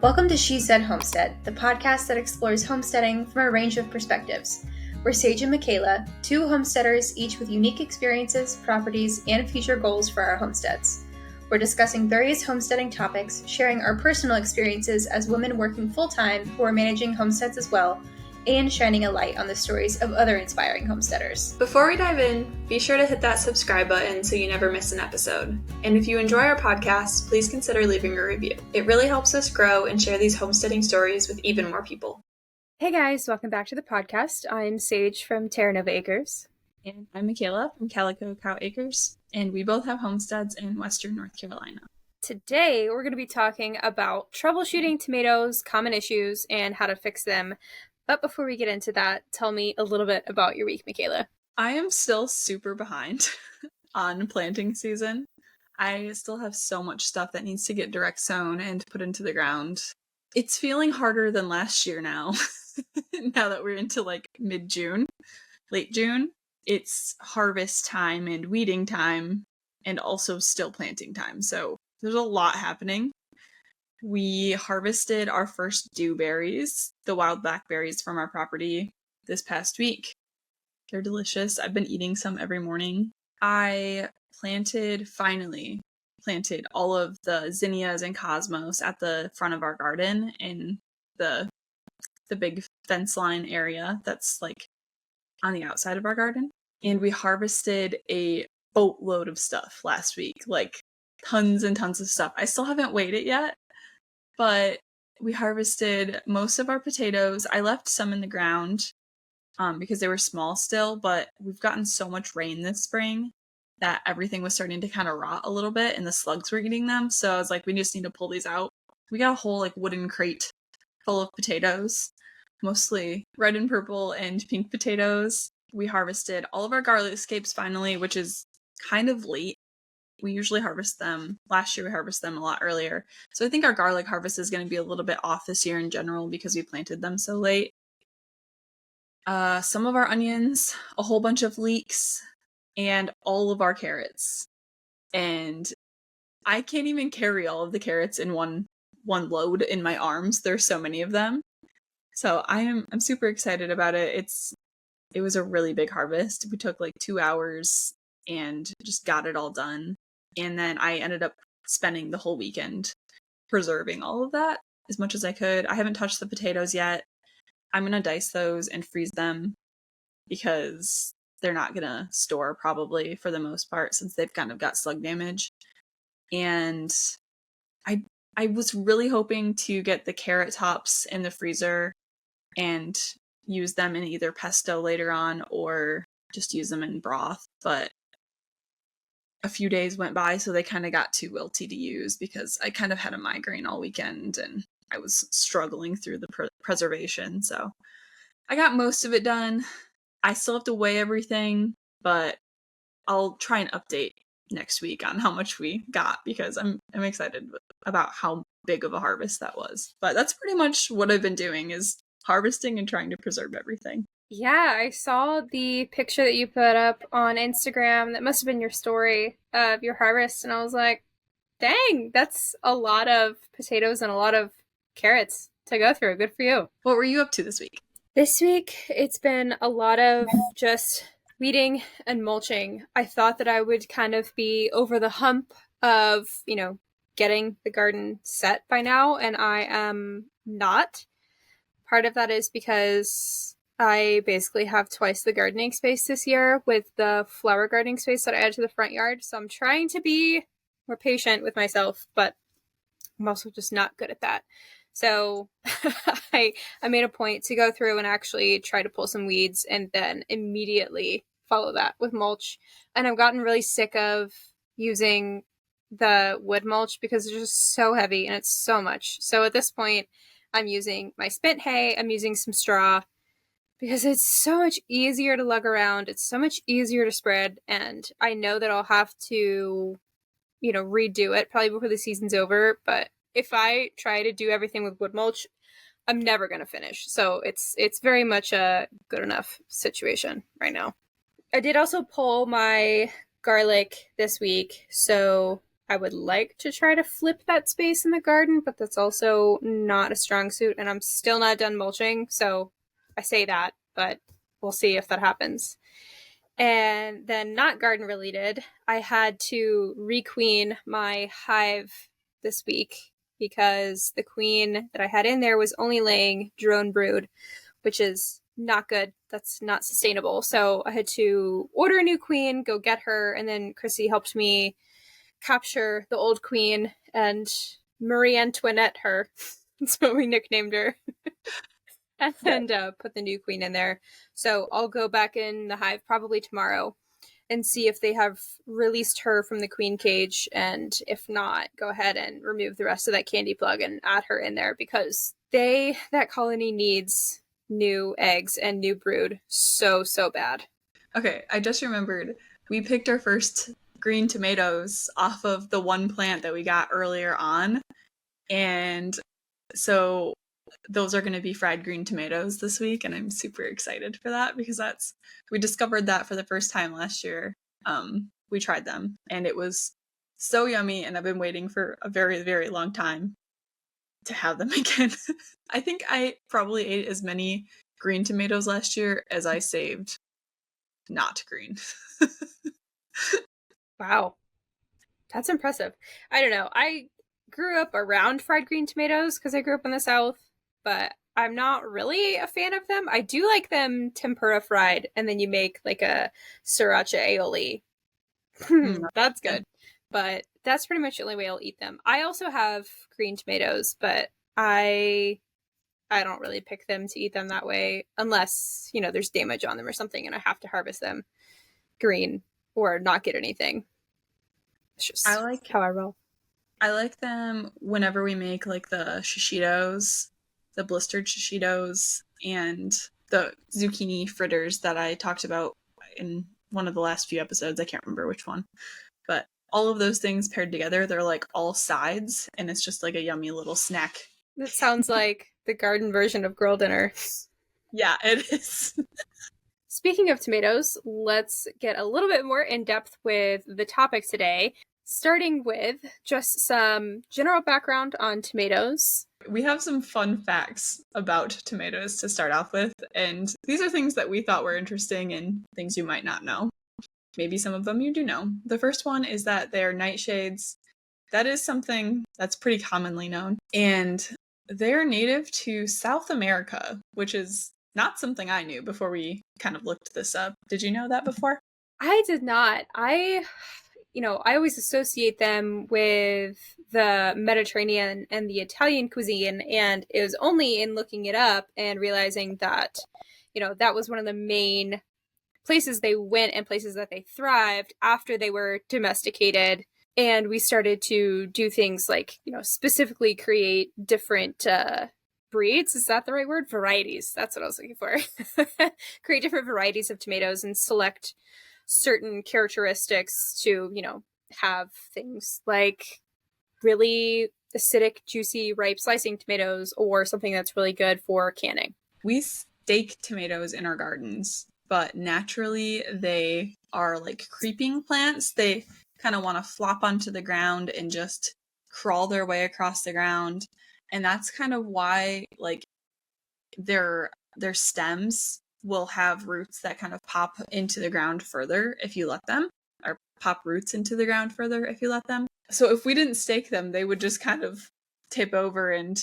Welcome to She Said Homestead, the podcast that explores homesteading from a range of perspectives. We're Sage and Mickayla, two homesteaders, each with unique experiences, properties, and future goals for our homesteads. We're discussing various homesteading topics, sharing our personal experiences as women working full-time who are managing homesteads as well, and shining a light on the stories of other inspiring homesteaders. Before we dive in, be sure to hit that subscribe button so you never miss an episode. And if you enjoy our podcast, please consider leaving a review. It really helps us grow and share these homesteading stories with even more people. Hey guys, welcome back to the podcast. I'm Sage from Terra Nova Acres. And I'm Mickayla from Calico Cow Acres, and we both have homesteads in Western North Carolina. Today, we're going to be talking about troubleshooting tomatoes, common issues, and how to fix them. But before we get into that, tell me a little bit about your week, Mickayla. I am still super behind on planting season. I still have so much stuff that needs to get direct sown and put into the ground. It's feeling harder than last year now, now that we're into like mid-June, late June. It's harvest time and weeding time and also still planting time. So there's a lot happening. We harvested our first dewberries, the wild blackberries from our property this past week. They're delicious. I've been eating some every morning. I finally planted all of the zinnias and cosmos at the front of our garden in the big fence line area that's like on the outside of our garden. And we harvested a boatload of stuff last week, like tons and tons of stuff. I still haven't weighed it yet. But we harvested most of our potatoes. I left some in the ground because they were small still, but we've gotten so much rain this spring that everything was starting to kind of rot a little bit and the slugs were eating them. So I was like, we just need to pull these out. We got a whole like wooden crate full of potatoes, mostly red and purple and pink potatoes. We harvested all of our garlic escapes finally, which is kind of late. We usually harvest them. Last year we harvested them a lot earlier. So I think our garlic harvest is going to be a little bit off this year in general because we planted them so late. Some of our onions, a whole bunch of leeks, and all of our carrots. And I can't even carry all of the carrots in one load in my arms. There's so many of them. So I'm super excited about it. It was a really big harvest. We took like 2 hours and just got it all done. And then I ended up spending the whole weekend preserving all of that as much as I could. I haven't touched the potatoes yet. I'm going to dice those and freeze them because they're not going to store probably for the most part since they've kind of got slug damage. And I was really hoping to get the carrot tops in the freezer and use them in either pesto later on or just use them in broth, but a few days went by, so they kind of got too wilty to use because I kind of had a migraine all weekend and I was struggling through the preservation. So I got most of it done. I still have to weigh everything, but I'll try and update next week on how much we got because I'm excited about how big of a harvest that was. But that's pretty much what I've been doing is harvesting and trying to preserve everything. Yeah, I saw the picture that you put up on Instagram. That must have been your story of your harvest. And I was like, dang, that's a lot of potatoes and a lot of carrots to go through. Good for you. What were you up to this week? This week, it's been a lot of just weeding and mulching. I thought that I would kind of be over the hump of, getting the garden set by now, and I am not. Part of that is because I basically have twice the gardening space this year with the flower gardening space that I added to the front yard. So I'm trying to be more patient with myself, but I'm also just not good at that. So I made a point to go through and actually try to pull some weeds and then immediately follow that with mulch. And I've gotten really sick of using the wood mulch because it's just so heavy and it's so much. So at this point, I'm using my spent hay, I'm using some straw, because it's so much easier to lug around. It's so much easier to spread. And I know that I'll have to, redo it probably before the season's over. But if I try to do everything with wood mulch, I'm never going to finish. So it's very much a good enough situation right now. I did also pull my garlic this week. So I would like to try to flip that space in the garden, but that's also not a strong suit, and I'm still not done mulching, so I say that, but we'll see if that happens. And then, not garden related, I had to requeen my hive this week because the queen that I had in there was only laying drone brood, which is not good. That's not sustainable. So I had to order a new queen, go get her, and then Chrissy helped me capture the old queen and Marie Antoinette her. That's what we nicknamed her. and put the new queen in there. So I'll go back in the hive probably tomorrow and see if they have released her from the queen cage, and if not, go ahead and remove the rest of that candy plug and add her in there, because that colony needs new eggs and new brood so bad. Okay, I just remembered we picked our first green tomatoes off of the one plant that we got earlier on, and so those are going to be fried green tomatoes this week, and I'm super excited for that because we discovered that for the first time last year. We tried them and it was so yummy, and I've been waiting for a very, very long time to have them again. I think I probably ate as many green tomatoes last year as I saved not green. Wow. That's impressive. I don't know. I grew up around fried green tomatoes because I grew up in the South, but I'm not really a fan of them. I do like them tempura fried, and then you make like a sriracha aioli. That's good. But that's pretty much the only way I'll eat them. I also have green tomatoes, but I don't really pick them to eat them that way unless, there's damage on them or something and I have to harvest them green or not get anything. It's just how I roll. I like them whenever we make like the shishitos, the blistered shishitos, and the zucchini fritters that I talked about in one of the last few episodes. I can't remember which one. But all of those things paired together, they're like all sides, and it's just like a yummy little snack. That sounds like the garden version of girl dinner. Yeah, it is. Speaking of tomatoes, let's get a little bit more in depth with the topic today, starting with just some general background on tomatoes. We have some fun facts about tomatoes to start off with, and these are things that we thought were interesting and things you might not know. Maybe some of them you do know. The first one is that they're nightshades. That is something that's pretty commonly known, and they're native to South America, which is not something I knew before we kind of looked this up. Did you know that before? I did not. I always associate them with the Mediterranean and the Italian cuisine, and it was only in looking it up and realizing that, that was one of the main places they went and places that they thrived after they were domesticated. And we started to do things like, specifically create different breeds. Is that the right word? Varieties. That's what I was looking for. Create different varieties of tomatoes and select certain characteristics to, have things like really acidic, juicy, ripe slicing tomatoes, or something that's really good for canning. We stake tomatoes in our gardens, but naturally they are like creeping plants. They kind of want to flop onto the ground and just crawl their way across the ground. And that's kind of why like their stems will have roots that kind of pop into the ground further if you let them, or pop roots into the ground further if you let them. So if we didn't stake them, they would just kind of tip over and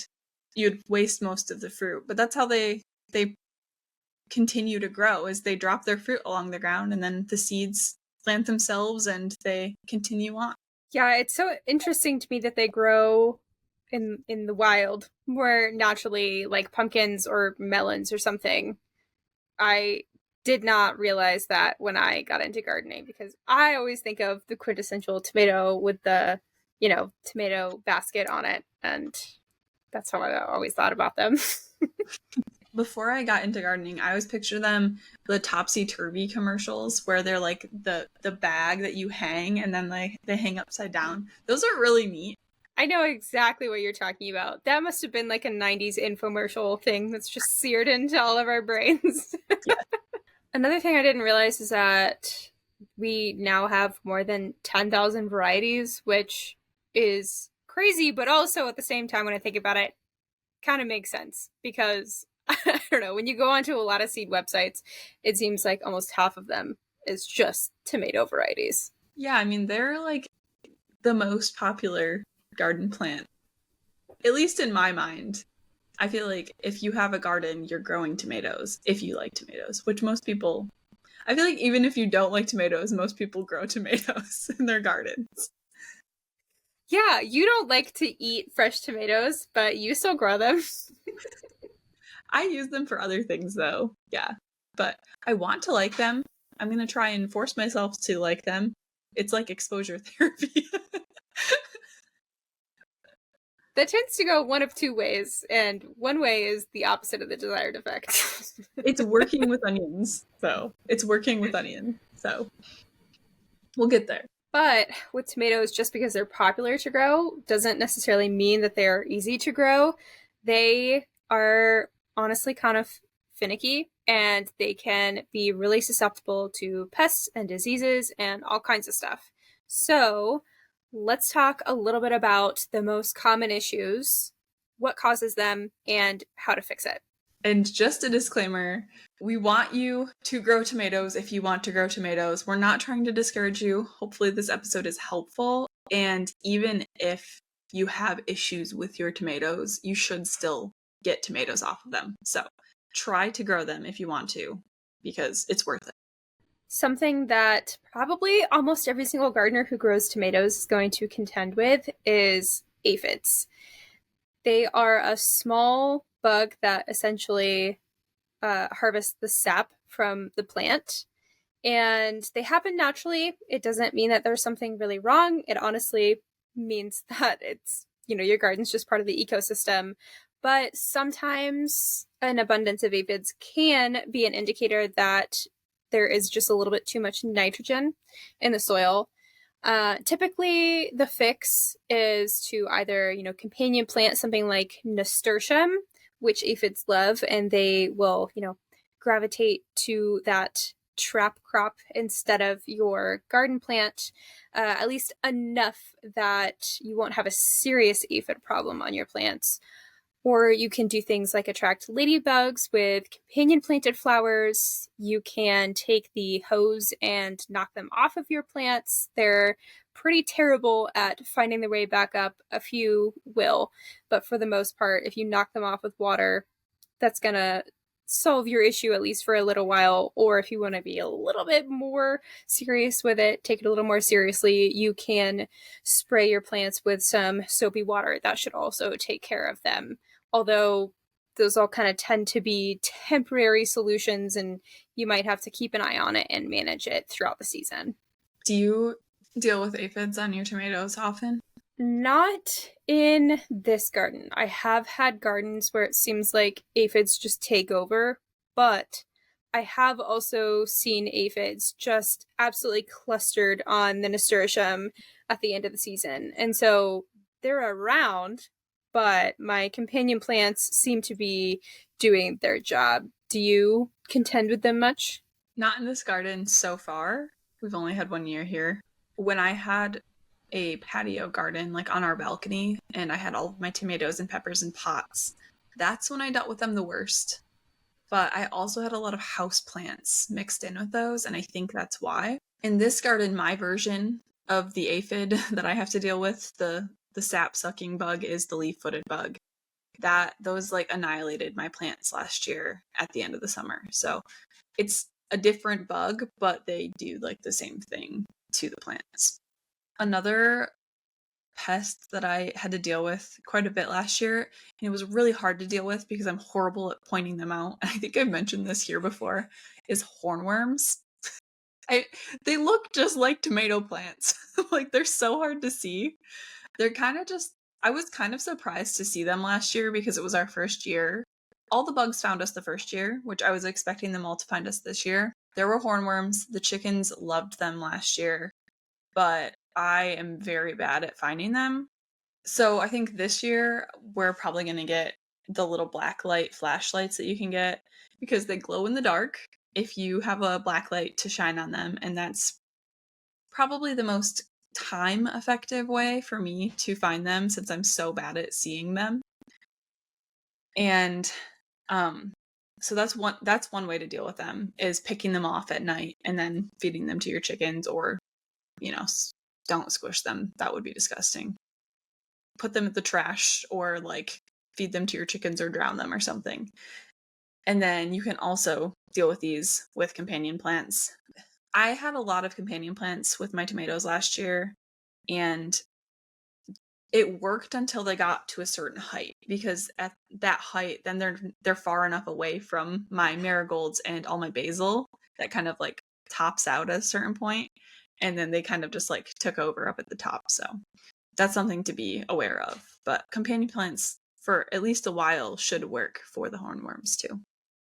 you'd waste most of the fruit. But that's how they continue to grow, is they drop their fruit along the ground and then the seeds plant themselves and they continue on. Yeah, it's so interesting to me that they grow in the wild, where naturally, like pumpkins or melons or something. I did not realize that when I got into gardening, because I always think of the quintessential tomato with the, tomato basket on it, and that's how I always thought about them. Before I got into gardening, I always picture them the topsy-turvy commercials where they're like the bag that you hang and then they hang upside down. Those are really neat. I know exactly what you're talking about. That must have been like a 90s infomercial thing that's just seared into all of our brains. Yeah. Another thing I didn't realize is that we now have more than 10,000 varieties, which is crazy, but also at the same time, when I think about it, kind of makes sense because I don't know, when you go onto a lot of seed websites, it seems like almost half of them is just tomato varieties. Yeah, I mean, they're like the most popular garden plant, at least in my mind. I feel like if you have a garden, you're growing tomatoes, if you like tomatoes, which most people, I feel like even if you don't like tomatoes, most people grow tomatoes in their gardens. Yeah, you don't like to eat fresh tomatoes, but you still grow them. I use them for other things though, yeah. But I want to like them. I'm going to try and force myself to like them. It's like exposure therapy. That tends to go one of two ways, and one way is the opposite of the desired effect. It's working with onions, so it's working with onion. So we'll get there. But with tomatoes, just because they're popular to grow doesn't necessarily mean that they're easy to grow. They are honestly kind of finicky, and they can be really susceptible to pests and diseases and all kinds of stuff. So let's talk a little bit about the most common issues, what causes them, and how to fix it. And just a disclaimer, we want you to grow tomatoes if you want to grow tomatoes. We're not trying to discourage you. Hopefully this episode is helpful. And even if you have issues with your tomatoes, you should still get tomatoes off of them. So try to grow them if you want to, because it's worth it. Something that probably almost every single gardener who grows tomatoes is going to contend with is aphids. They are a small bug that essentially harvests the sap from the plant, and they happen naturally. It doesn't mean that there's something really wrong. It honestly means that it's, your garden's just part of the ecosystem. But sometimes an abundance of aphids can be an indicator that there is just a little bit too much nitrogen in the soil. Typically, the fix is to either, companion plant something like nasturtium, which aphids love, and they will, gravitate to that trap crop instead of your garden plant, at least enough that you won't have a serious aphid problem on your plants. Or you can do things like attract ladybugs with companion planted flowers. You can take the hose and knock them off of your plants. They're pretty terrible at finding their way back up. A few will, but for the most part, if you knock them off with water, that's going to solve your issue at least for a little while. Or if you want to be a little bit more serious with it, take it a little more seriously, you can spray your plants with some soapy water. That should also take care of them. Although those all kind of tend to be temporary solutions, and you might have to keep an eye on it and manage it throughout the season. Do you deal with aphids on your tomatoes often? Not in this garden. I have had gardens where it seems like aphids just take over, but I have also seen aphids just absolutely clustered on the nasturtium at the end of the season. And so they're around, but my companion plants seem to be doing their job. Do you contend with them much? Not in this garden so far. We've only had 1 year here. When I had a patio garden, like on our balcony, and I had all of my tomatoes and peppers in pots, that's when I dealt with them the worst. But I also had a lot of house plants mixed in with those, and I think that's why. In this garden, my version of the aphid that I have to deal with, the sap-sucking bug, is the leaf-footed bug. Those like annihilated my plants last year at the end of the summer. So it's a different bug, but they do like the same thing to the plants. Another pest that I had to deal with quite a bit last year, and it was really hard to deal with because I'm horrible at pointing them out, and I think I've mentioned this here before, is hornworms. They look just like tomato plants. Like, they're so hard to see. They're kind of just, I was kind of surprised to see them last year because it was our first year. All the bugs found us the first year, which I was expecting them all to find us this year. There were hornworms. The chickens loved them last year, but I am very bad at finding them. So I think this year we're probably going to get the little black light flashlights that you can get because they glow in the dark if you have a black light to shine on them, and that's probably the most time effective way for me to find them, since I'm so bad at seeing them. And so that's one way to deal with them, is picking them off at night and then feeding them to your chickens, or don't squish them. That would be disgusting. Put them at the trash, or like feed them to your chickens or drown them or something. And then you can also deal with these with companion plants. I had a lot of companion plants with my tomatoes last year, and it worked until they got to a certain height, because at that height, then they're far enough away from my marigolds and all my basil that kind of like tops out at a certain point, and then they kind of just like took over up at the top. So that's something to be aware of. But companion plants for at least a while should work for the hornworms too.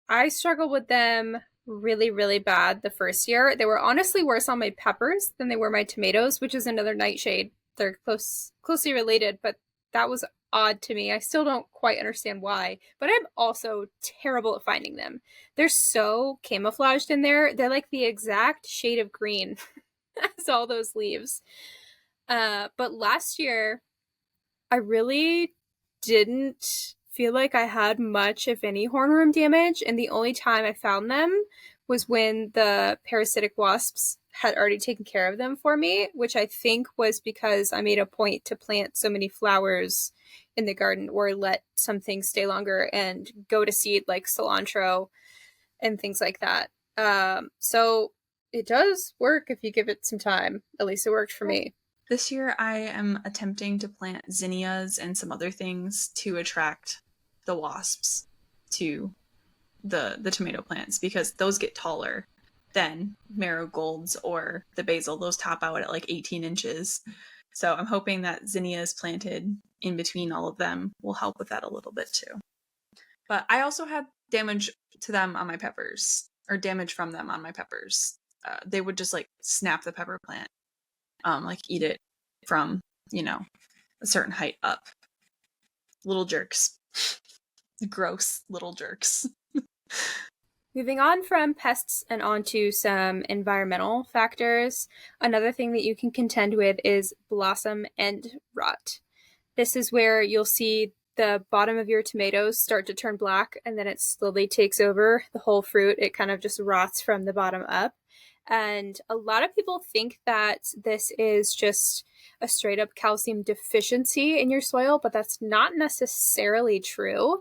I struggled with them really, really bad the first year. They were honestly worse on my peppers than they were my tomatoes, which is another nightshade. They're closely related, but that was odd to me. I still don't quite understand why, but I'm also terrible at finding them. They're so camouflaged in there. They're like the exact shade of green as all those leaves. But last year, I really didn't feel like I had much, if any, hornworm damage, and the only time I found them was when the parasitic wasps had already taken care of them for me, which I think was because I made a point to plant so many flowers in the garden, or let some things stay longer and go to seed, like cilantro and things like that. So it does work if you give it some time. At least it worked for me. This year I am attempting to plant zinnias and some other things to attract the wasps to the tomato plants, because those get taller than marigolds or the basil. Those top out at like 18 inches. So I'm hoping that zinnias planted in between all of them will help with that a little bit too. But I also had damage to them on my peppers, or damage from them on my peppers. They would just like snap the pepper plant, like eat it from, a certain height up. Little jerks. Gross little jerks. Moving on from pests and onto some environmental factors, another thing that you can contend with is blossom end rot. This is where you'll see the bottom of your tomatoes start to turn black, and then it slowly takes over the whole fruit. It kind of just rots from the bottom up. And a lot of people think that this is just a straight up calcium deficiency in your soil, but that's not necessarily true.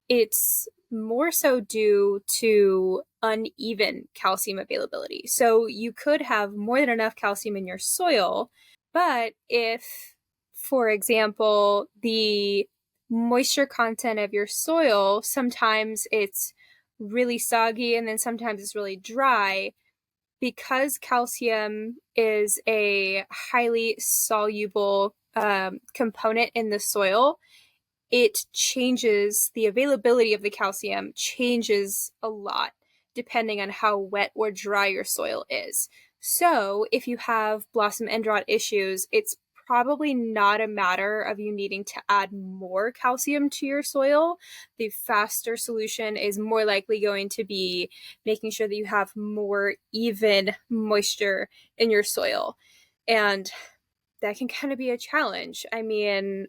It's more so due to uneven calcium availability. So you could have more than enough calcium in your soil, but if, for example, the moisture content of your soil, sometimes it's really soggy and then sometimes it's really dry, because calcium is a highly soluble component in the soil, it changes, the availability of the calcium changes a lot depending on how wet or dry your soil is. So if you have blossom end rot issues, it's probably not a matter of you needing to add more calcium to your soil. The faster solution is more likely going to be making sure that you have more even moisture in your soil. And that can kind of be a challenge. I mean,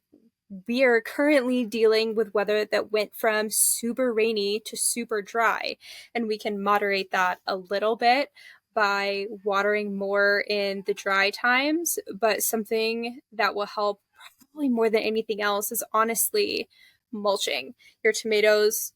we are currently dealing with weather that went from super rainy to super dry, and we can moderate that a little bit by watering more in the dry times. But something that will help probably more than anything else is honestly mulching. Your tomatoes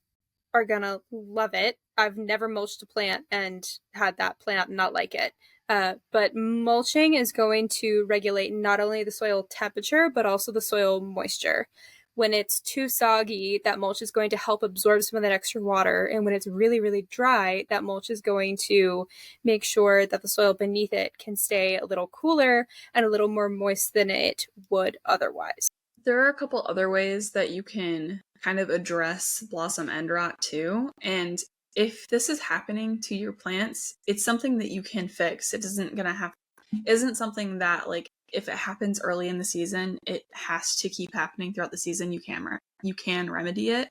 are gonna love it. I've never mulched a plant and had that plant not like it. But mulching is going to regulate not only the soil temperature, but also the soil moisture. When it's too soggy, that mulch is going to help absorb some of that extra water. And when it's really, really dry, that mulch is going to make sure that the soil beneath it can stay a little cooler and a little more moist than it would otherwise. There are a couple other ways that you can kind of address blossom end rot too. And if this is happening to your plants, it's something that you can fix. It isn't something that, like, if it happens early in the season, it has to keep happening throughout the season. You can remedy it.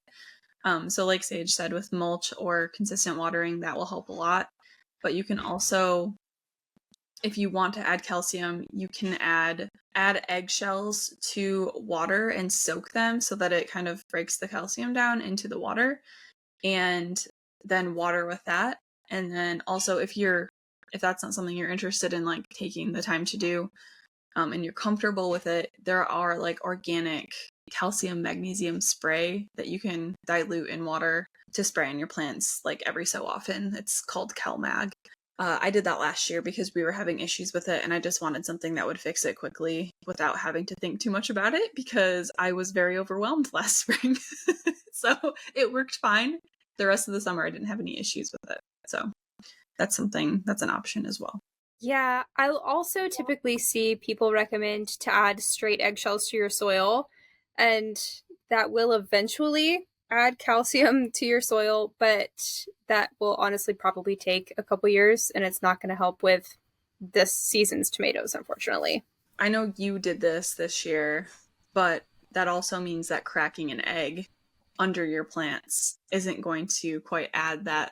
So like Sage said, with mulch or consistent watering, that will help a lot. But you can also if you want to add calcium, you can add eggshells to water and soak them so that it kind of breaks the calcium down into the water, and then water with that. And then also if that's not something you're interested in like taking the time to do, and you're comfortable with it, there are like organic calcium magnesium spray that you can dilute in water to spray on your plants like every so often. It's called CalMag. I did that last year because we were having issues with it, and I just wanted something that would fix it quickly without having to think too much about it because I was very overwhelmed last spring. So it worked fine. The rest of the summer I didn't have any issues with it. So that's an option as well. Yeah, I'll also typically see people recommend to add straight eggshells to your soil, and that will eventually add calcium to your soil, but that will honestly probably take a couple years, and it's not going to help with this season's tomatoes, unfortunately. I know you did this year, but that also means that cracking an egg under your plants isn't going to quite add that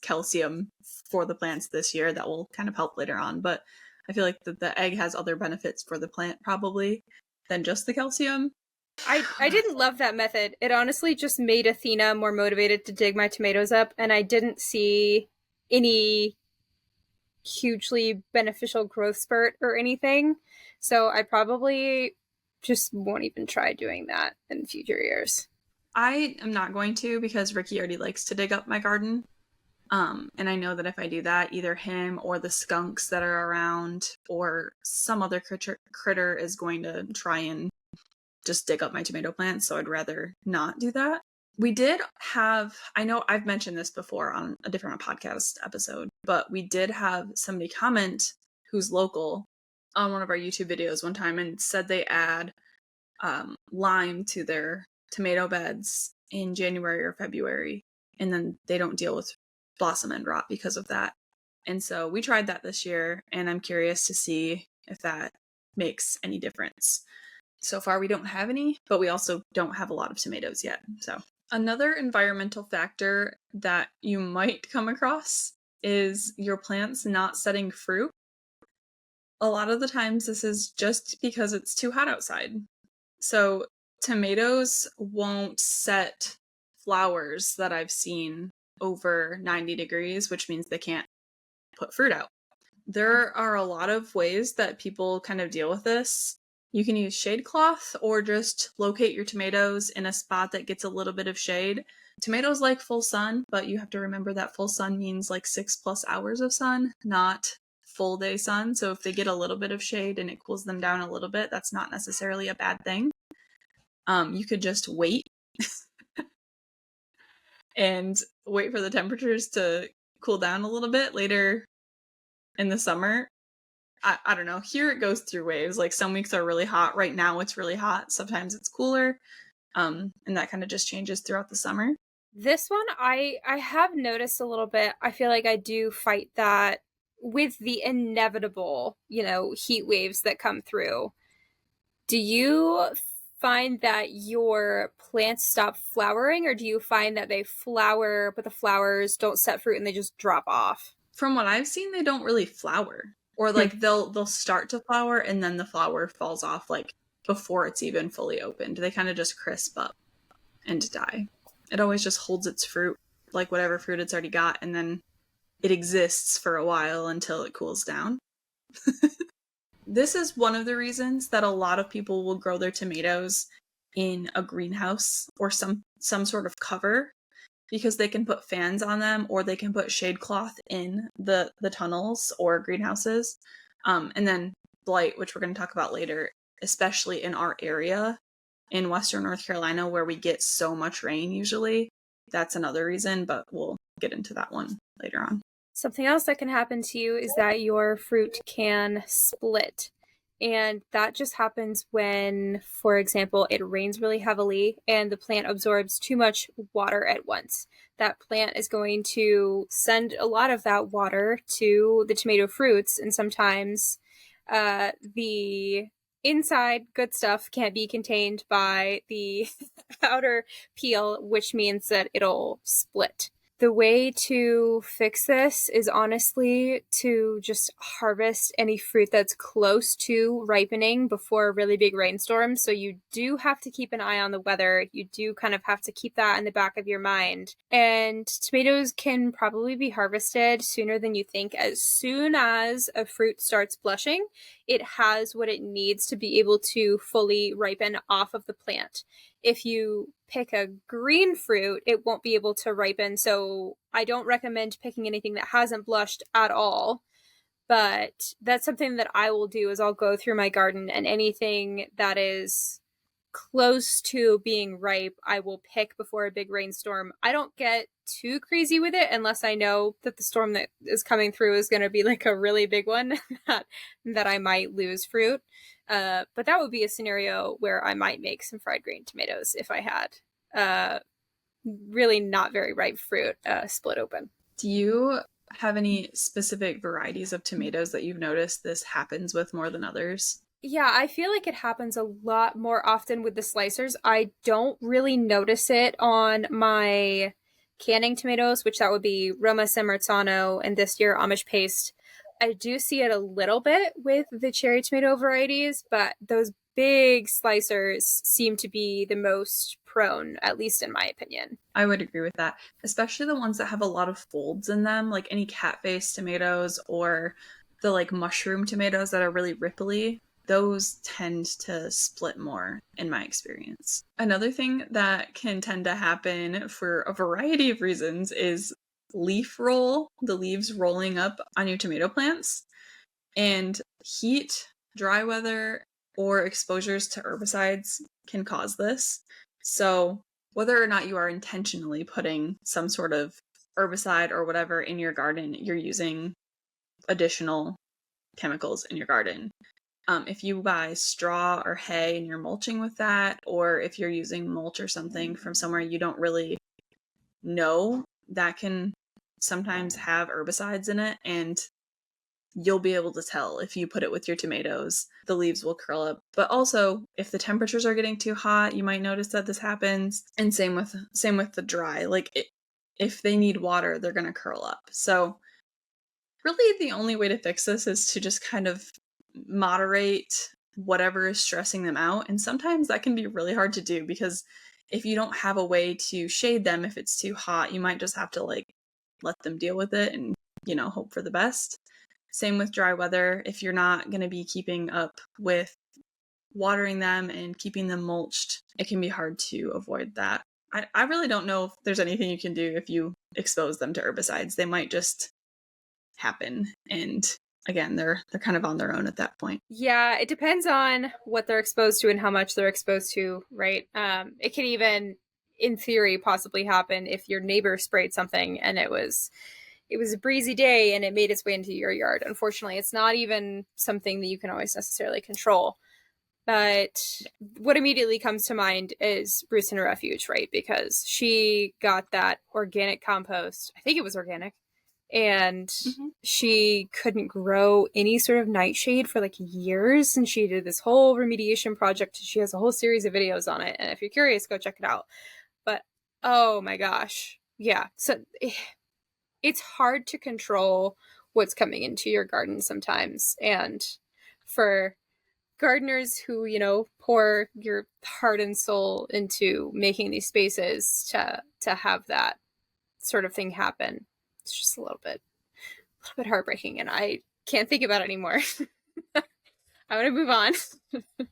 calcium for the plants this year. That will kind of help later on, but I feel like the egg has other benefits for the plant probably than just the calcium. I didn't love that method. It honestly just made Athena more motivated to dig my tomatoes up, and I didn't see any hugely beneficial growth spurt or anything. So I probably just won't even try doing that in future years. I am not going to because Ricky already likes to dig up my garden. And I know that if I do that, either him or the skunks that are around or some other critter is going to try and just dig up my tomato plants, so I'd rather not do that. We did have, I know I've mentioned this before on a different podcast episode, but we did have somebody comment who's local on one of our YouTube videos one time and said they add lime to their tomato beds in January or February, and then they don't deal with blossom end rot because of that. And so we tried that this year, and I'm curious to see if that makes any difference. So far, we don't have any, but we also don't have a lot of tomatoes yet. So another environmental factor that you might come across is your plants not setting fruit. A lot of the times, this is just because it's too hot outside. So tomatoes won't set flowers that I've seen over 90 degrees, which means they can't put fruit out. There are a lot of ways that people kind of deal with this. You can use shade cloth or just locate your tomatoes in a spot that gets a little bit of shade. Tomatoes like full sun, but you have to remember that full sun means like 6+ hours of sun, not full day sun. So if they get a little bit of shade and it cools them down a little bit, that's not necessarily a bad thing. You could just wait and wait for the temperatures to cool down a little bit later in the summer. I don't know. Here it goes through waves. Like some weeks are really hot. Right now it's really hot. Sometimes it's cooler. And that kind of just changes throughout the summer. This one, I have noticed a little bit. I feel like I do fight that with the inevitable, heat waves that come through. Do you find that your plants stop flowering, or do you find that they flower, but the flowers don't set fruit and they just drop off? From what I've seen, they don't really flower. Or like they'll start to flower and then the flower falls off like before it's even fully opened. They kind of just crisp up and die. It always just holds its fruit, like whatever fruit it's already got, and then it exists for a while until it cools down. This is one of the reasons that a lot of people will grow their tomatoes in a greenhouse or some sort of cover, because they can put fans on them or they can put shade cloth in the tunnels or greenhouses. And then blight, which we're going to talk about later, especially in our area in Western North Carolina where we get so much rain usually. That's another reason, but we'll get into that one later on. Something else that can happen to you is that your fruit can split. And that just happens when, for example, it rains really heavily and the plant absorbs too much water at once. That plant is going to send a lot of that water to the tomato fruits, and sometimes the inside good stuff can't be contained by the outer peel, which means that it'll split. The way to fix this is honestly to just harvest any fruit that's close to ripening before a really big rainstorm. So you do have to keep an eye on the weather. You do kind of have to keep that in the back of your mind. And tomatoes can probably be harvested sooner than you think. As soon as a fruit starts blushing, it has what it needs to be able to fully ripen off of the plant. If you pick a green fruit, it won't be able to ripen. So I don't recommend picking anything that hasn't blushed at all. But that's something that I will do is I'll go through my garden, and anything that is close to being ripe, I will pick before a big rainstorm. I don't get too crazy with it unless I know that the storm that is coming through is going to be like a really big one that I might lose fruit. But that would be a scenario where I might make some fried green tomatoes if I had really not very ripe fruit split open. Do you have any specific varieties of tomatoes that you've noticed this happens with more than others? Yeah, I feel like it happens a lot more often with the slicers. I don't really notice it on my canning tomatoes, which that would be Roma San Marzano and this year Amish paste. I do see it a little bit with the cherry tomato varieties, but those big slicers seem to be the most prone, at least in my opinion. I would agree with that, especially the ones that have a lot of folds in them, like any cat-faced tomatoes or the like mushroom tomatoes that are really ripply. Those tend to split more in my experience. Another thing that can tend to happen for a variety of reasons is leaf roll, the leaves rolling up on your tomato plants. And heat, dry weather, or exposures to herbicides can cause this. So whether or not you are intentionally putting some sort of herbicide or whatever in your garden, you're using additional chemicals in your garden. If you buy straw or hay and you're mulching with that, or if you're using mulch or something from somewhere you don't really know, that can sometimes have herbicides in it, and you'll be able to tell if you put it with your tomatoes. The leaves will curl up. But also, if the temperatures are getting too hot, you might notice that this happens. And same with the dry. If they need water, they're going to curl up. So really the only way to fix this is to just kind of moderate whatever is stressing them out. And sometimes that can be really hard to do, because if you don't have a way to shade them if it's too hot, you might just have to let them deal with it and, hope for the best. Same with dry weather. If you're not going to be keeping up with watering them and keeping them mulched, it can be hard to avoid that. I really don't know if there's anything you can do if you expose them to herbicides. They might just happen, and again, they're kind of on their own at that point. Yeah, it depends on what they're exposed to and how much they're exposed to, right? It can even, in theory, possibly happen if your neighbor sprayed something and it was a breezy day and it made its way into your yard. Unfortunately, it's not even something that you can always necessarily control. But what immediately comes to mind is Roots and Refuge, right? Because she got that organic compost. I think it was organic. And she couldn't grow any sort of nightshade for years. And she did this whole remediation project. She has a whole series of videos on it. And if you're curious, go check it out. But, oh my gosh. Yeah. So it's hard to control what's coming into your garden sometimes. And for gardeners who, pour your heart and soul into making these spaces to have that sort of thing happen, it's just a little bit heartbreaking, and I can't think about it anymore. I want to move on.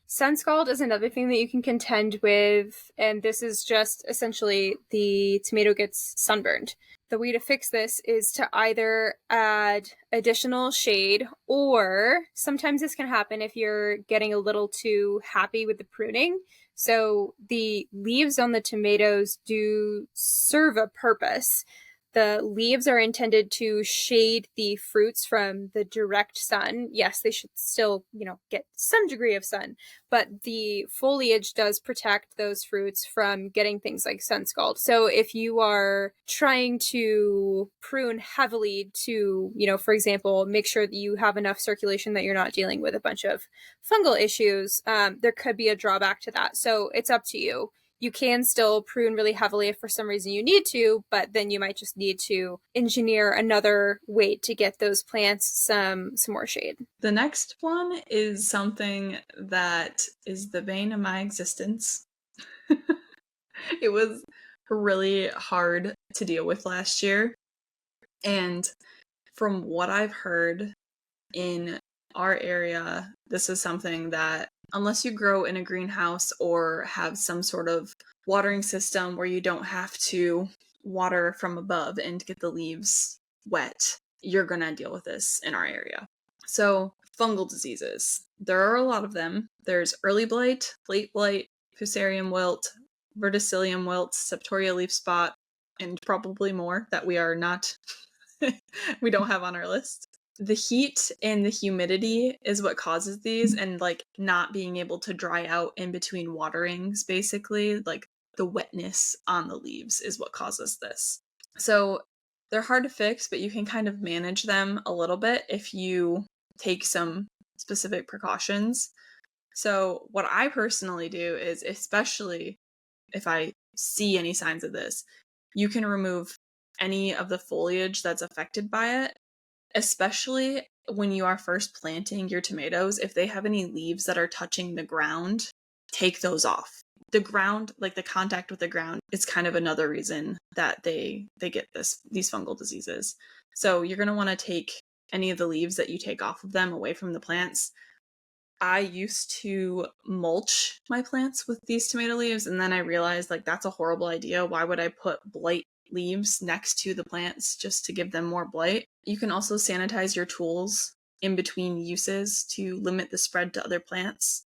Sun scald is another thing that you can contend with, and this is just essentially the tomato gets sunburned. The way to fix this is to either add additional shade, or sometimes this can happen if you're getting a little too happy with the pruning. So the leaves on the tomatoes do serve a purpose. The leaves are intended to shade the fruits from the direct sun. Yes, they should still, get some degree of sun, but the foliage does protect those fruits from getting things like sun scald. So if you are trying to prune heavily to, for example, make sure that you have enough circulation that you're not dealing with a bunch of fungal issues, there could be a drawback to that. So it's up to you. you can still prune really heavily if for some reason you need to, but then you might just need to engineer another way to get those plants some more shade. The next one is something that is the bane of my existence. It was really hard to deal with last year. And from what I've heard in our area, this is something that unless you grow in a greenhouse or have some sort of watering system where you don't have to water from above and get the leaves wet, you're going to deal with this in our area. So, fungal diseases. There are a lot of them. There's early blight, late blight, fusarium wilt, verticillium wilt, septoria leaf spot, and probably more that we are not, we don't have on our list. The heat and the humidity is what causes these, and like not being able to dry out in between waterings, basically, like the wetness on the leaves is what causes this. So they're hard to fix, but you can kind of manage them a little bit if you take some specific precautions. So what I personally do is, especially if I see any signs of this, you can remove any of the foliage that's affected by it, especially when you are first planting your tomatoes. If they have any leaves that are touching the ground, take those off. The ground, like the contact with the ground, is kind of another reason that they get these fungal diseases. So you're going to want to take any of the leaves that you take off of them away from the plants. I used to mulch my plants with these tomato leaves, and then I realized like that's a horrible idea. Why would I put blight leaves next to the plants just to give them more blight? You can also sanitize your tools in between uses to limit the spread to other plants.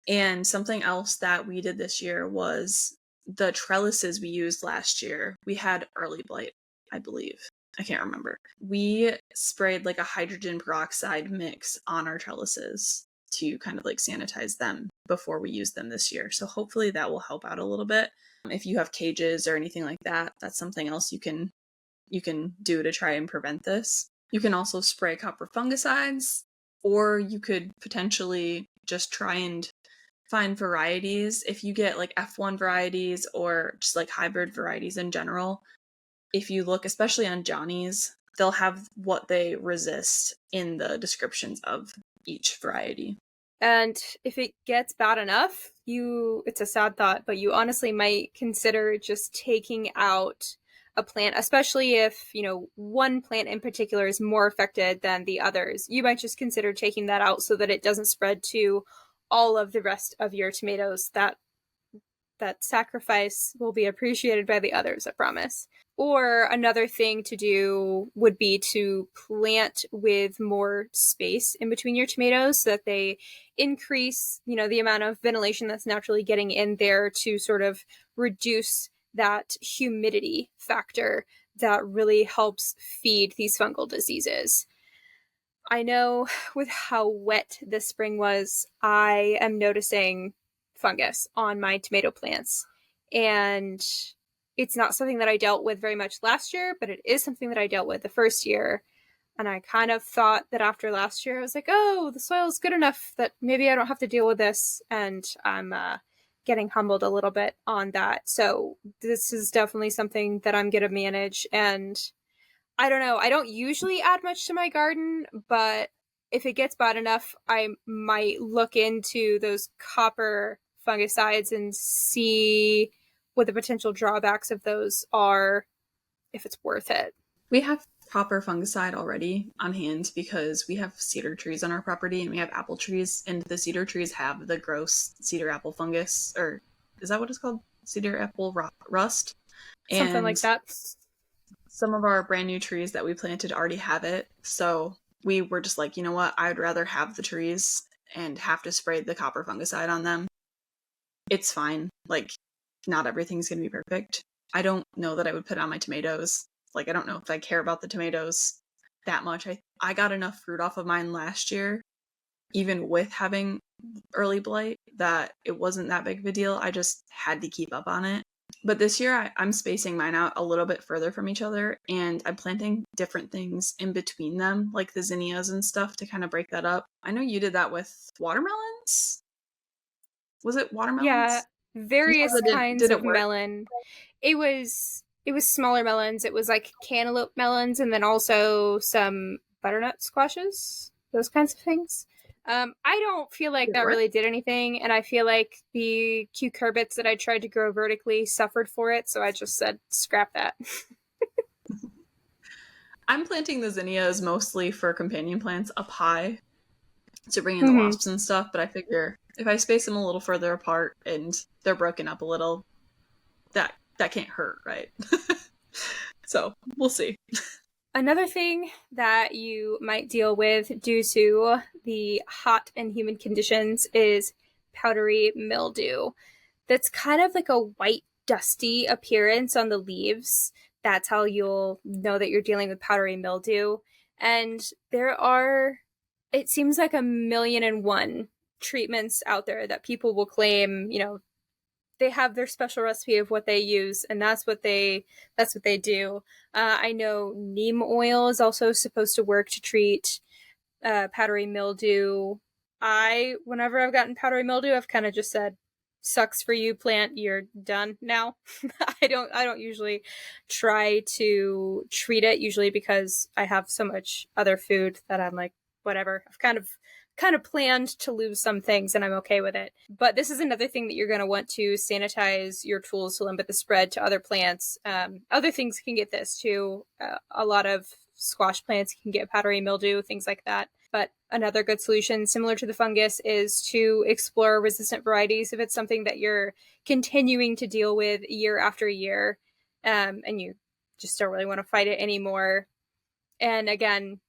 And something else that we did this year was the trellises we used last year. We had early blight, I believe. I can't remember. We sprayed like a hydrogen peroxide mix on our trellises to kind of like sanitize them before we used them this year. So hopefully that will help out a little bit. If you have cages or anything like that, that's something else you can do to try and prevent this. You can also spray copper fungicides, or you could potentially just try and find varieties. If you get like F1 varieties or just like hybrid varieties in general, if you look especially on Johnny's, they'll have what they resist in the descriptions of each variety. And if it gets bad enough, it's a sad thought, but you honestly might consider just taking out a plant, especially if, one plant in particular is more affected than the others. You might just consider taking that out so that it doesn't spread to all of the rest of your tomatoes. That sacrifice will be appreciated by the others, I promise. Or another thing to do would be to plant with more space in between your tomatoes so that they increase, the amount of ventilation that's naturally getting in there to sort of reduce that humidity factor that really helps feed these fungal diseases. I know with how wet this spring was, I am noticing fungus on my tomato plants. And it's not something that I dealt with very much last year, but it is something that I dealt with the first year. And I kind of thought that after last year, I was like, oh, the soil is good enough that maybe I don't have to deal with this. And I'm getting humbled a little bit on that. So this is definitely something that I'm going to manage. And I don't know, I don't usually add much to my garden, but if it gets bad enough, I might look into those copper fungicides and see what the potential drawbacks of those are, if it's worth it. We have copper fungicide already on hand because we have cedar trees on our property and we have apple trees, and the cedar trees have the gross cedar apple fungus, or is that what it's called? Cedar apple rust? Something like that. Some of our brand new trees that we planted already have it. So we were just like, you know what? I'd rather have the trees and have to spray the copper fungicide on them. It's fine. Like, not everything's going to be perfect. I don't know that I would put it on my tomatoes. Like, I don't know if I care about the tomatoes that much. I got enough fruit off of mine last year, even with having early blight, that it wasn't that big of a deal. I just had to keep up on it. But this year, I'm spacing mine out a little bit further from each other, and I'm planting different things in between them, like the zinnias and stuff, to kind of break that up. I know you did that with watermelons? Was it watermelons? Yeah, various kinds Did it of work? melon. It was smaller melons. It was like cantaloupe melons, and then also some butternut squashes, those kinds of things. I don't feel like Did it that work? really did anything, and I feel like the cucurbits that I tried to grow vertically suffered for it, so I just said scrap that. I'm planting the zinnias mostly for companion plants up high to bring in the Mm-hmm. wasps and stuff, but I figure if I space them a little further apart and they're broken up a little, that can't hurt, right? So we'll see. Another thing that you might deal with due to the hot and humid conditions is powdery mildew. That's kind of like a white, dusty appearance on the leaves. That's how you'll know that you're dealing with powdery mildew. And it seems like 1,000,001 treatments out there that people will claim, they have their special recipe of what they use, and that's what they do. I know neem oil is also supposed to work to treat powdery mildew. Whenever I've gotten powdery mildew, I've kind of just said, "Sucks for you, plant. You're done now." I don't usually try to treat it, usually because I have so much other food that I'm like, whatever. I've kind of planned to lose some things, and I'm okay with it. But this is another thing that you're going to want to sanitize your tools to limit the spread to other plants. Other things can get this too. A lot of squash plants can get powdery mildew, things like that. But another good solution, similar to the fungus, is to explore resistant varieties if it's something that you're continuing to deal with year after year, and you just don't really want to fight it anymore. And again,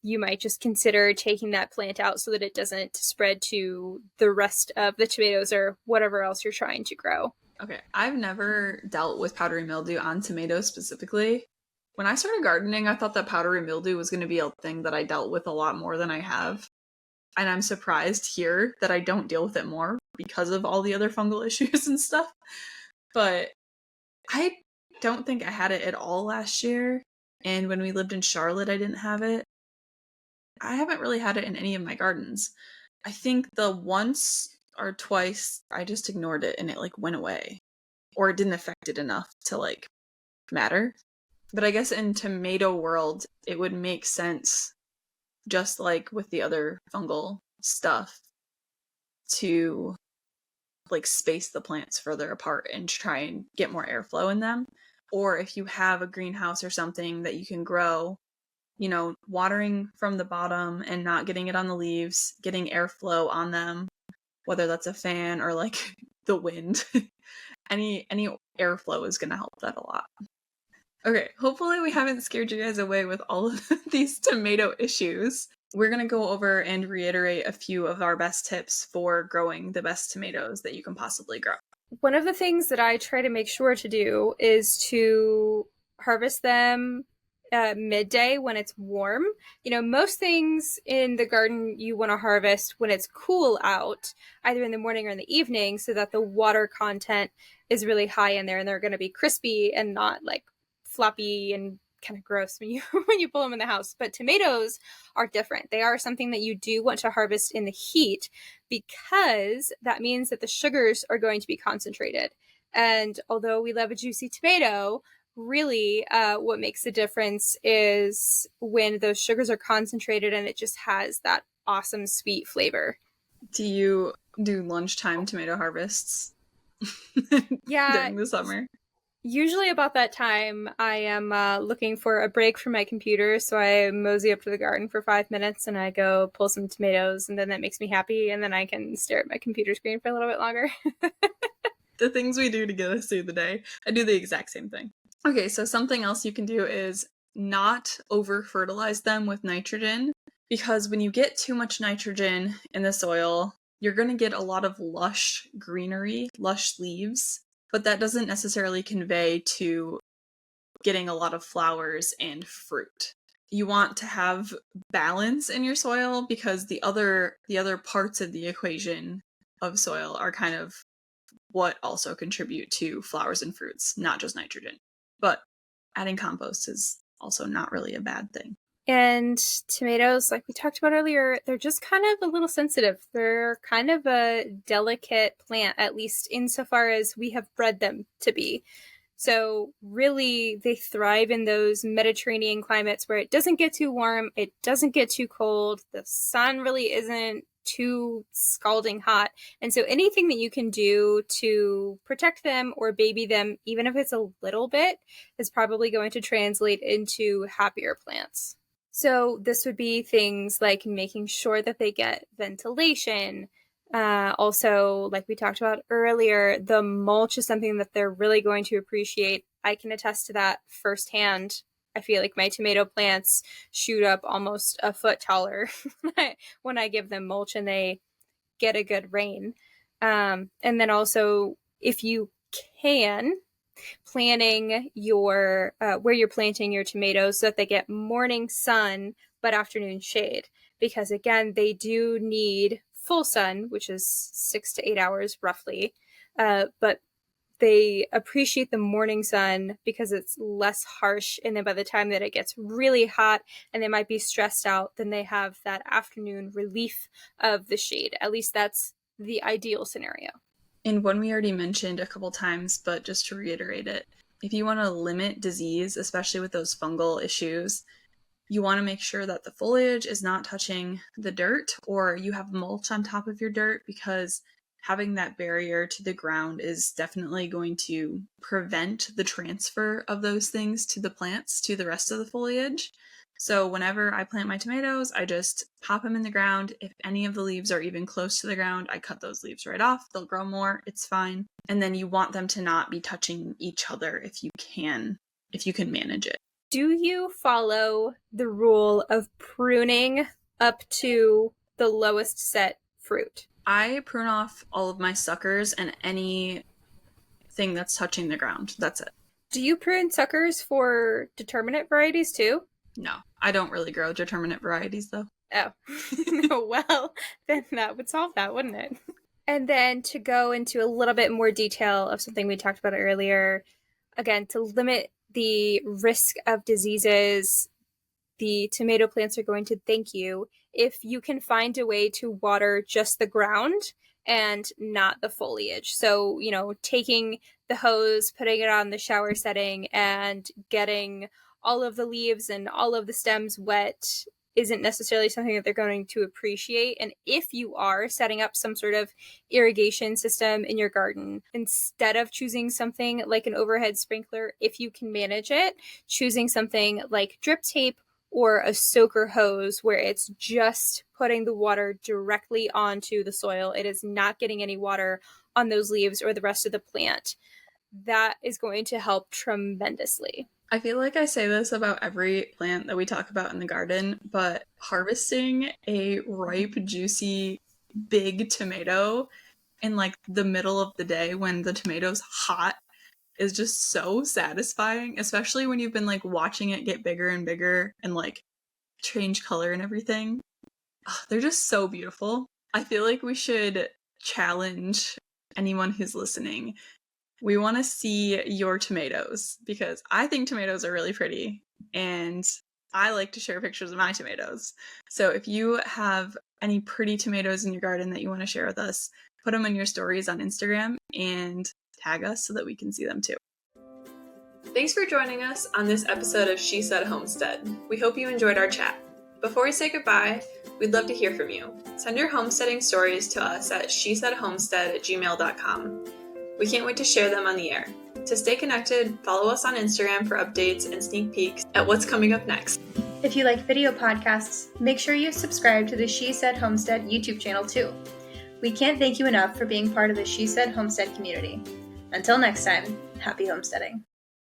you might just consider taking that plant out so that it doesn't spread to the rest of the tomatoes or whatever else you're trying to grow. Okay, I've never dealt with powdery mildew on tomatoes specifically. When I started gardening, I thought that powdery mildew was going to be a thing that I dealt with a lot more than I have. And I'm surprised here that I don't deal with it more because of all the other fungal issues and stuff. But I don't think I had it at all last year. And when we lived in Charlotte, I didn't have it. I haven't really had it in any of my gardens. I think the once or twice I just ignored it and it like went away. Or it didn't affect it enough to like matter. But I guess in tomato world, it would make sense, just like with the other fungal stuff, to like space the plants further apart and try and get more airflow in them. Or if you have a greenhouse or something that you can grow, watering from the bottom and not getting it on the leaves, getting airflow on them, whether that's a fan or like the wind. any airflow is going to help that a lot. Okay, hopefully we haven't scared you guys away with all of these tomato issues. We're going to go over and reiterate a few of our best tips for growing the best tomatoes that you can possibly grow. One of the things that I try to make sure to do is to harvest them midday when it's warm. Most things in the garden you want to harvest when it's cool out, either in the morning or in the evening, so that the water content is really high in there and they're going to be crispy and not like floppy and kind of gross when you pull them in the house. But tomatoes are different. They are something that you do want to harvest in the heat, because that means that the sugars are going to be concentrated. And although we love a juicy tomato, really what makes the difference is when those sugars are concentrated and it just has that awesome sweet flavor. Do you do lunchtime tomato harvests? Yeah. During the summer? Usually about that time, I am looking for a break from my computer, so I mosey up to the garden for 5 minutes and I go pull some tomatoes, and then that makes me happy, and then I can stare at my computer screen for a little bit longer. The things we do to get us through the day. I do the exact same thing. Okay, so something else you can do is not over-fertilize them with nitrogen, because when you get too much nitrogen in the soil, you're going to get a lot of lush greenery, lush leaves, but that doesn't necessarily convey to getting a lot of flowers and fruit. You want to have balance in your soil, because the other parts of the equation of soil are kind of what also contribute to flowers and fruits, not just nitrogen. But adding compost is also not really a bad thing. And tomatoes, like we talked about earlier, they're just kind of a little sensitive. They're kind of a delicate plant, at least insofar as we have bred them to be. So really, they thrive in those Mediterranean climates where it doesn't get too warm, it doesn't get too cold, the sun really isn't too scalding hot. And so anything that you can do to protect them or baby them, even if it's a little bit, is probably going to translate into happier plants. So this would be things like making sure that they get ventilation. Also, like we talked about earlier, the mulch is something that they're really going to appreciate. I can attest to that firsthand. I feel like my tomato plants shoot up almost a foot taller when I give them mulch and they get a good rain. And then also, if you can, planning your where you're planting your tomatoes so that they get morning sun but afternoon shade, because again, they do need full sun, which is 6 to 8 hours roughly, but they appreciate the morning sun because it's less harsh, and then by the time that it gets really hot and they might be stressed out, then they have that afternoon relief of the shade. At least that's the ideal scenario. And one we already mentioned a couple times, but just to reiterate it, if you want to limit disease, especially with those fungal issues, you want to make sure that the foliage is not touching the dirt, or you have mulch on top of your dirt, because having that barrier to the ground is definitely going to prevent the transfer of those things to the plants, to the rest of the foliage. So whenever I plant my tomatoes, I just pop them in the ground. If any of the leaves are even close to the ground, I cut those leaves right off. They'll grow more. It's fine. And then you want them to not be touching each other if you can manage it. Do you follow the rule of pruning up to the lowest set fruit? I prune off all of my suckers and anything that's touching the ground. That's it. Do you prune suckers for determinate varieties too? No, I don't really grow determinate varieties though. Oh, well, then that would solve that, wouldn't it? And then to go into a little bit more detail of something we talked about earlier, again, to limit the risk of diseases, the tomato plants are going to thank you if you can find a way to water just the ground and not the foliage. So, taking the hose, putting it on the shower setting, and getting all of the leaves and all of the stems wet isn't necessarily something that they're going to appreciate. And if you are setting up some sort of irrigation system in your garden, instead of choosing something like an overhead sprinkler, if you can manage it, choosing something like drip tape or a soaker hose where it's just putting the water directly onto the soil. It is not getting any water on those leaves or the rest of the plant. That is going to help tremendously. I feel like I say this about every plant that we talk about in the garden, but harvesting a ripe, juicy, big tomato in like the middle of the day when the tomato's hot is just so satisfying, especially when you've been like watching it get bigger and bigger and like change color and everything. They're just so beautiful. I feel like we should challenge anyone who's listening. We want to see your tomatoes because I think tomatoes are really pretty and I like to share pictures of my tomatoes. So if you have any pretty tomatoes in your garden that you want to share with us, put them in your stories on Instagram and tag us so that we can see them too. Thanks for joining us on this episode of She Said Homestead. We hope you enjoyed our chat. Before we say goodbye, we'd love to hear from you. Send your homesteading stories to us at shesaidhomestead@gmail.com. We can't wait to share them on the air. To stay connected, follow us on Instagram for updates and sneak peeks at what's coming up next. If you like video podcasts, make sure you subscribe to the She Said Homestead YouTube channel too. We can't thank you enough for being part of the She Said Homestead community. Until next time, happy homesteading.